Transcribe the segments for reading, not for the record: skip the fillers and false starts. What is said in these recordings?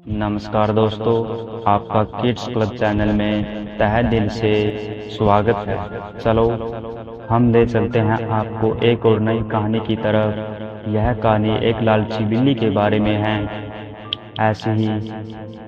नमस्कार दोस्तों, आपका किड्स क्लब चैनल में तहे दिल से स्वागत है। चलो हम ले चलते हैं आपको एक और नई कहानी की तरफ। यह कहानी एक लालची बिल्ली के बारे में है। ऐसी ही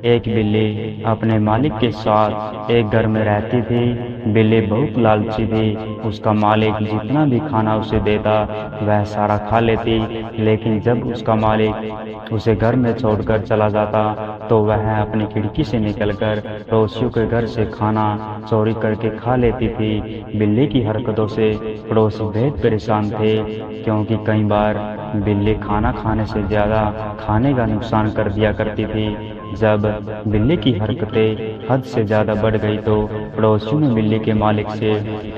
एक बिल्ली अपने मालिक के साथ एक घर में रहती थी। बिल्ली बहुत लालची थी। उसका मालिक जितना भी खाना उसे देता वह सारा खा लेती, लेकिन जब उसका मालिक उसे घर में छोड़कर चला जाता तो वह अपनी खिड़की से निकलकर पड़ोसियों के घर से खाना चोरी करके खा लेती थी। बिल्ली की हरकतों से पड़ोसी बेहद परेशान थे, क्योंकि कई बार बिल्ली खाना खाने से ज्यादा खाने का नुकसान कर दिया करती थी। जब बिल्ली की हरकतें हद से ज्यादा बढ़ गई तो पड़ोसियों ने बिल्ली के मालिक से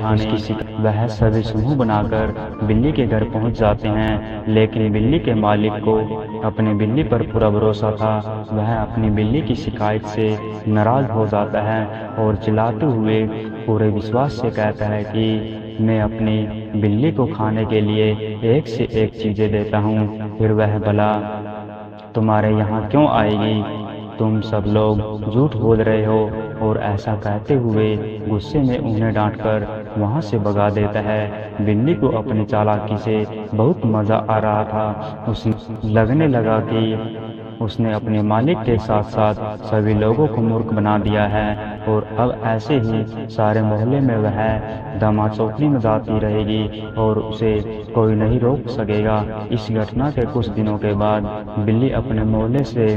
उसकी शिकायत। वह सभी समूह बनाकर बिल्ली के घर पहुंच जाते हैं, लेकिन बिल्ली के मालिक को अपनी बिल्ली पर पूरा भरोसा था। वह अपनी बिल्ली की शिकायत से नाराज हो जाता है और चिल्लाते हुए पूरे विश्वास से कहता है कि मैं अपनी बिल्ली को खाने के लिए एक से एक चीजें देता हूँ, फिर वह भला तुम्हारे यहाँ क्यों आएगी? तुम सब लोग झूठ बोल रहे हो। और ऐसा कहते हुए गुस्से में उन्हें डांटकर वहां से भगा देता है। बिल्ली को अपनी चालाकी से बहुत मजा आ रहा था। उसे लगने लगा कि उसने अपने मालिक के साथ साथ सभी लोगों को मूर्ख बना दिया है, और अब ऐसे ही सारे मोहल्ले में वह धमा चौकड़ी मचाती रहेगी और उसे कोई नहीं रोक सकेगा। इस घटना के कुछ दिनों के बाद बिल्ली अपने मोहल्ले से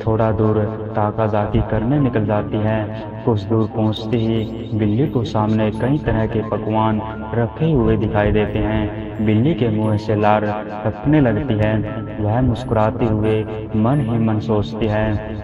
थोड़ा दूर ताकाजाकी करने निकल जाती है। कुछ दूर पहुंचते ही बिल्ली को सामने कई तरह के पकवान रखे हुए दिखाई देते हैं। बिल्ली के मुंह से लार टपकने लगती है। वह मुस्कुराते हुए मन ही मन सोचती है,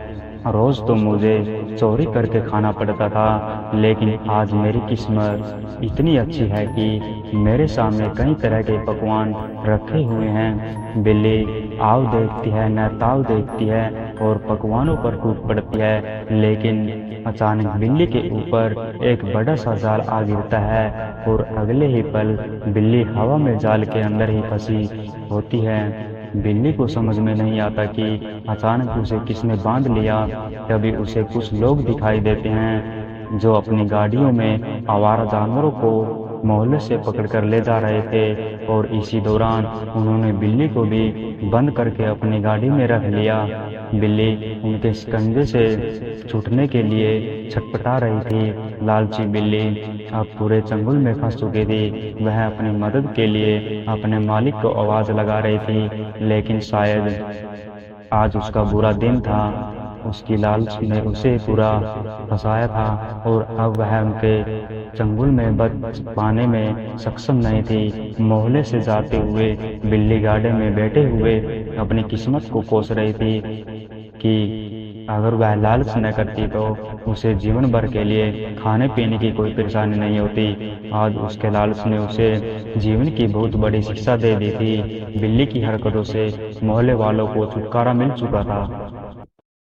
रोज तो मुझे चोरी करके खाना पड़ता था, लेकिन आज मेरी किस्मत इतनी अच्छी है कि मेरे सामने कई तरह के पकवान रखे हुए हैं। बिल्ली आव देखती है न ताव देखती है और पकवानों पर टूट पड़ती है, लेकिन अचानक बिल्ली के ऊपर एक बड़ा सा जाल आ गिरता है और अगले ही पल बिल्ली हवा में जाल के अंदर ही फंसी होती है। बिल्ली को समझ में नहीं आता कि अचानक उसे किसने बांध लिया। तभी उसे कुछ लोग दिखाई देते हैं जो अपनी गाड़ियों में आवारा जानवरों को मोहल्ले से पकड़कर ले जा रहे थे, और इसी दौरान उन्होंने बिल्ली को भी बंद करके अपनी गाड़ी में रख लिया। बिल्ली उनके शिकंजे से छूटने के लिए छटपटा रही थी। लालची बिल्ली अब पूरे चंगुल में फंस चुकी थी। वह अपनी मदद के लिए अपने मालिक को आवाज लगा रही थी, लेकिन शायद आज उसका बुरा दिन था। उसकी लालच ने उसे पूरा फंसाया था और अब वह उनके चंगुल में बच पाने में सक्षम नहीं थी। मोहल्ले से जाते हुए बिल्ली गाड़ी में बैठे हुए अपनी किस्मत को कोस रही थी कि अगर वह लालच न करती तो उसे जीवन भर के लिए खाने पीने की कोई परेशानी नहीं होती। आज उसके लालच ने उसे जीवन की बहुत बड़ी शिक्षा दे दी थी। बिल्ली की हरकतों से मोहल्ले वालों को छुटकारा मिल चुका था।